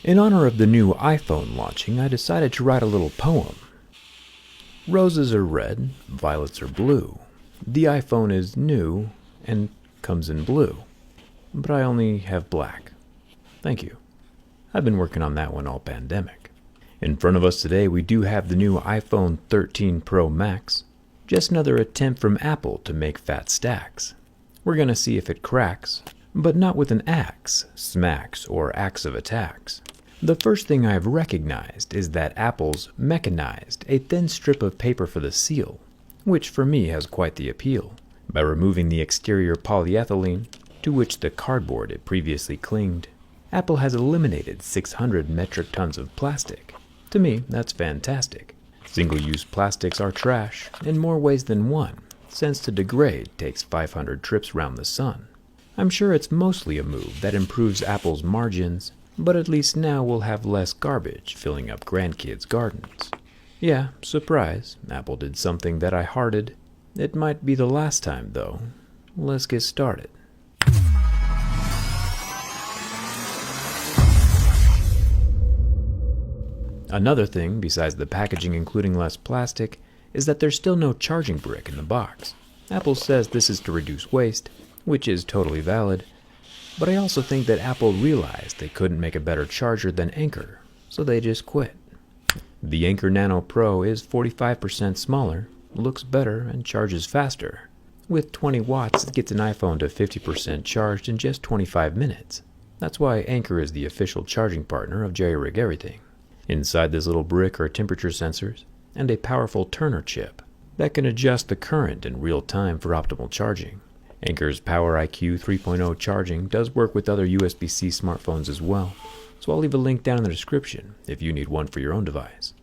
In honor of the new iPhone launching, I decided to write a little poem. Roses are red, violets are blue. The iPhone is new and comes in blue, but I only have black. Thank you. I've been working on that one all pandemic. In front of us today, we do have the new iPhone 13 Pro Max. Just another attempt from Apple to make fat stacks. We're gonna see if it cracks, but not with an axe, smacks, or axe of attacks. The first thing I've recognized is that Apple's mechanized a thin strip of paper for the seal, which for me has quite the appeal. By removing the exterior polyethylene, to which the cardboard it previously clinged, Apple has eliminated 600 metric tons of plastic. To me, that's fantastic. Single-use plastics are trash in more ways than one, since to degrade takes 500 trips round the sun. I'm sure it's mostly a move that improves Apple's margins, but at least now we'll have less garbage filling up grandkids' gardens. Yeah, surprise, Apple did something that I hearted. It might be the last time, though. Let's get started. Another thing, besides the packaging including less plastic, is that there's still no charging brick in the box. Apple says this is to reduce waste, which is totally valid, but I also think that Apple realized they couldn't make a better charger than Anker, so they just quit. The Anker Nano Pro is 45% smaller, looks better, and charges faster. With 20 watts, it gets an iPhone to 50% charged in just 25 minutes. That's why Anker is the official charging partner of Jerry Rig Everything. Inside this little brick are temperature sensors and a powerful turner chip that can adjust the current in real time for optimal charging. Anker's Power IQ 3.0 charging does work with other USB-C smartphones as well, so I'll leave a link down in the description if you need one for your own device.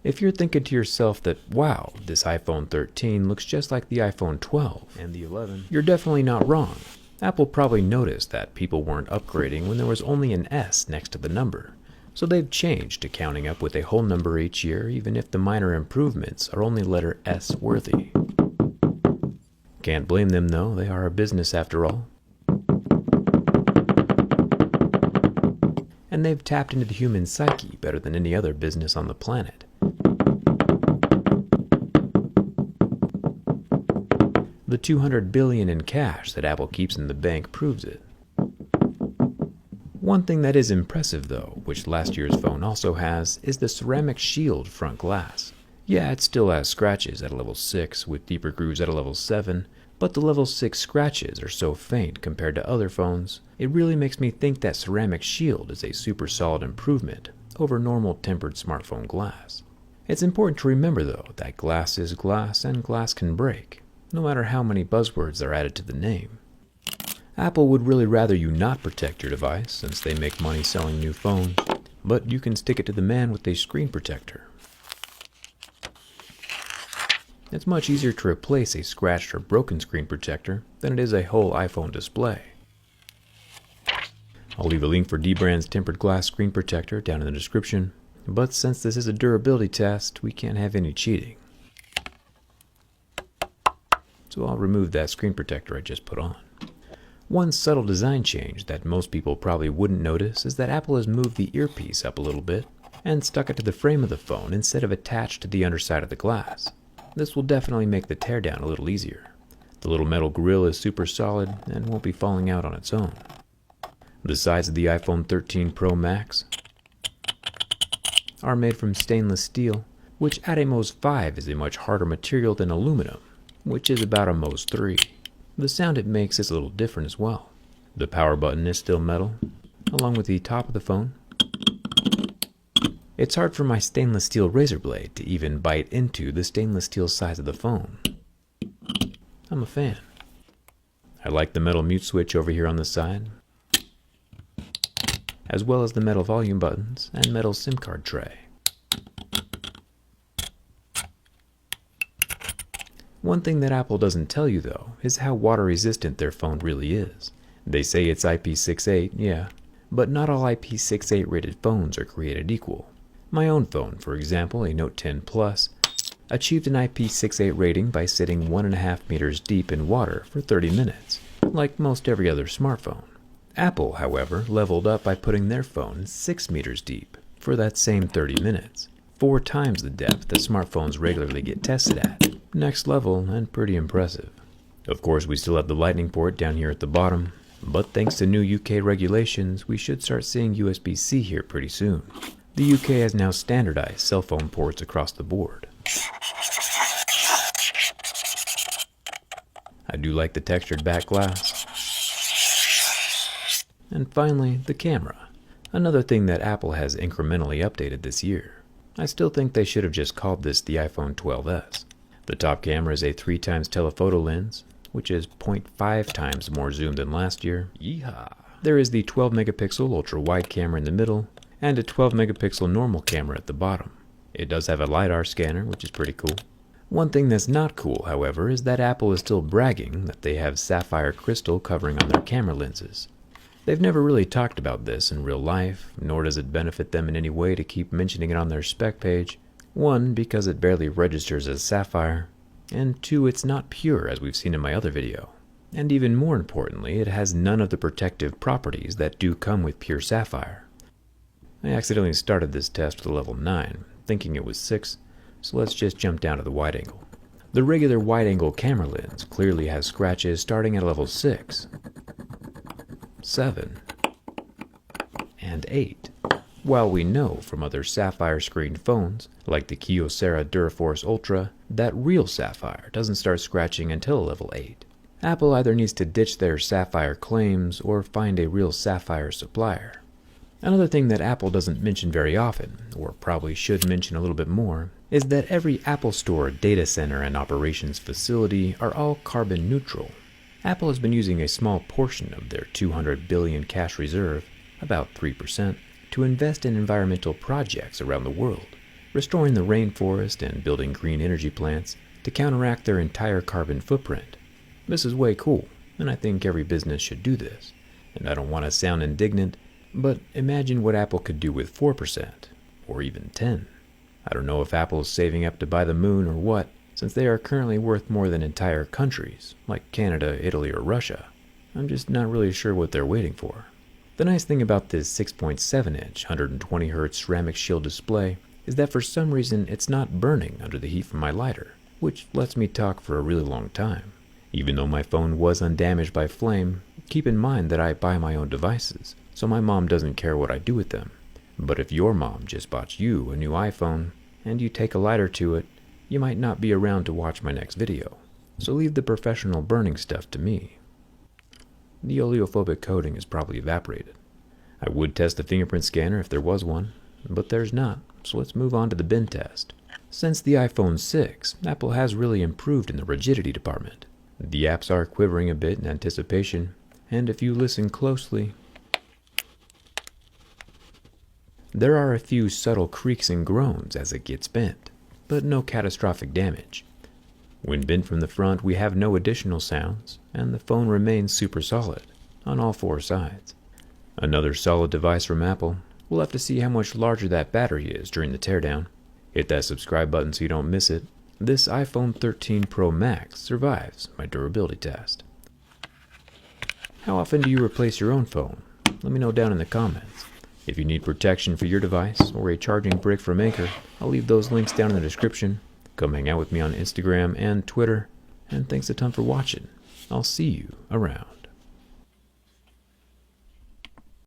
If you're thinking to yourself that, wow, this iPhone 13 looks just like the iPhone 12 and the 11, you're definitely not wrong. Apple probably noticed that people weren't upgrading when there was only an S next to the number, so they've changed to counting up with a whole number each year, even if the minor improvements are only letter S worthy. Can't blame them though, they are a business after all. And they've tapped into the human psyche better than any other business on the planet. The $200 billion in cash that Apple keeps in the bank proves it. One thing that is impressive though, which last year's phone also has, is the ceramic shield front glass. Yeah, it still has scratches at a level 6 with deeper grooves at a level 7, but the level 6 scratches are so faint compared to other phones, it really makes me think that ceramic shield is a super solid improvement over normal tempered smartphone glass. It's important to remember though that glass is glass and glass can break, no matter how many buzzwords are added to the name. Apple would really rather you not protect your device since they make money selling new phones, but you can stick it to the man with a screen protector. It's much easier to replace a scratched or broken screen protector than it is a whole iPhone display. I'll leave a link for Dbrand's tempered glass screen protector down in the description, but since this is a durability test, we can't have any cheating. So I'll remove that screen protector I just put on. One subtle design change that most people probably wouldn't notice is that Apple has moved the earpiece up a little bit and stuck it to the frame of the phone instead of attached to the underside of the glass. This will definitely make the teardown a little easier. The little metal grill is super solid and won't be falling out on its own. The sides of the iPhone 13 Pro Max are made from stainless steel, which at a Mohs 5 is a much harder material than aluminum, which is about a Mohs 3. The sound it makes is a little different as well. The power button is still metal, along with the top of the phone. It's hard for my stainless steel razor blade to even bite into the stainless steel sides of the phone. I'm a fan. I like the metal mute switch over here on the side, as well as the metal volume buttons and metal SIM card tray. One thing that Apple doesn't tell you though is how water resistant their phone really is. They say it's IP68, yeah, but not all IP68 rated phones are created equal. My own phone, for example, a Note 10 Plus, achieved an IP68 rating by sitting 1.5 meters deep in water for 30 minutes, like most every other smartphone. Apple, however, leveled up by putting their phone 6 meters deep for that same 30 minutes, 4 times the depth that smartphones regularly get tested at. Next level and pretty impressive. Of course, we still have the lightning port down here at the bottom, but thanks to new UK regulations, we should start seeing USB-C here pretty soon. The UK has now standardized cell phone ports across the board. I do like the textured back glass. And finally, the camera. Another thing that Apple has incrementally updated this year. I still think they should have just called this the iPhone 12s. The top camera is a 3x telephoto lens, which is 0.5 times more zoom than last year. Yeehaw! There is the 12 megapixel ultra-wide camera in the middle, and a 12 megapixel normal camera at the bottom. It does have a LiDAR scanner, which is pretty cool. One thing that's not cool, however, is that Apple is still bragging that they have sapphire crystal covering on their camera lenses. They've never really talked about this in real life, nor does it benefit them in any way to keep mentioning it on their spec page. 1, because it barely registers as sapphire, and 2, it's not pure as we've seen in my other video. And even more importantly, it has none of the protective properties that do come with pure sapphire. I accidentally started this test with a level 9, thinking it was 6, so let's just jump down to the wide angle. The regular wide angle camera lens clearly has scratches starting at level 6, 7, and 8. While we know from other sapphire screened phones, like the Kyocera Duraforce Ultra, that real sapphire doesn't start scratching until level 8. Apple either needs to ditch their sapphire claims or find a real sapphire supplier. Another thing that Apple doesn't mention very often, or probably should mention a little bit more, is that every Apple Store data center and operations facility are all carbon neutral. Apple has been using a small portion of their $200 billion cash reserve, about 3%, to invest in environmental projects around the world, restoring the rainforest and building green energy plants to counteract their entire carbon footprint. This is way cool, and I think every business should do this. And I don't want to sound indignant, but imagine what Apple could do with 4%, or even 10%. I don't know if Apple is saving up to buy the moon or what, since they are currently worth more than entire countries, like Canada, Italy, or Russia. I'm just not really sure what they're waiting for. The nice thing about this 6.7-inch 120Hz ceramic shield display is that for some reason it's not burning under the heat from my lighter, which lets me talk for a really long time. Even though my phone was undamaged by flame, keep in mind that I buy my own devices, so my mom doesn't care what I do with them. But if your mom just bought you a new iPhone, and you take a lighter to it, you might not be around to watch my next video, so leave the professional burning stuff to me. The oleophobic coating is probably evaporated. I would test the fingerprint scanner if there was one, but there's not, so let's move on to the bin test. Since the iPhone 6, Apple has really improved in the rigidity department. The apps are quivering a bit in anticipation, and if you listen closely, there are a few subtle creaks and groans as it gets bent, but no catastrophic damage. When bent from the front, we have no additional sounds, and the phone remains super solid on all 4 sides. Another solid device from Apple. We'll have to see how much larger that battery is during the teardown. Hit that subscribe button so you don't miss it. This iPhone 13 Pro Max survives my durability test. How often do you replace your own phone? Let me know down in the comments. If you need protection for your device or a charging brick from Anchor, I'll leave those links down in the description. Come hang out with me on Instagram and Twitter. And thanks a ton for watching. I'll see you around.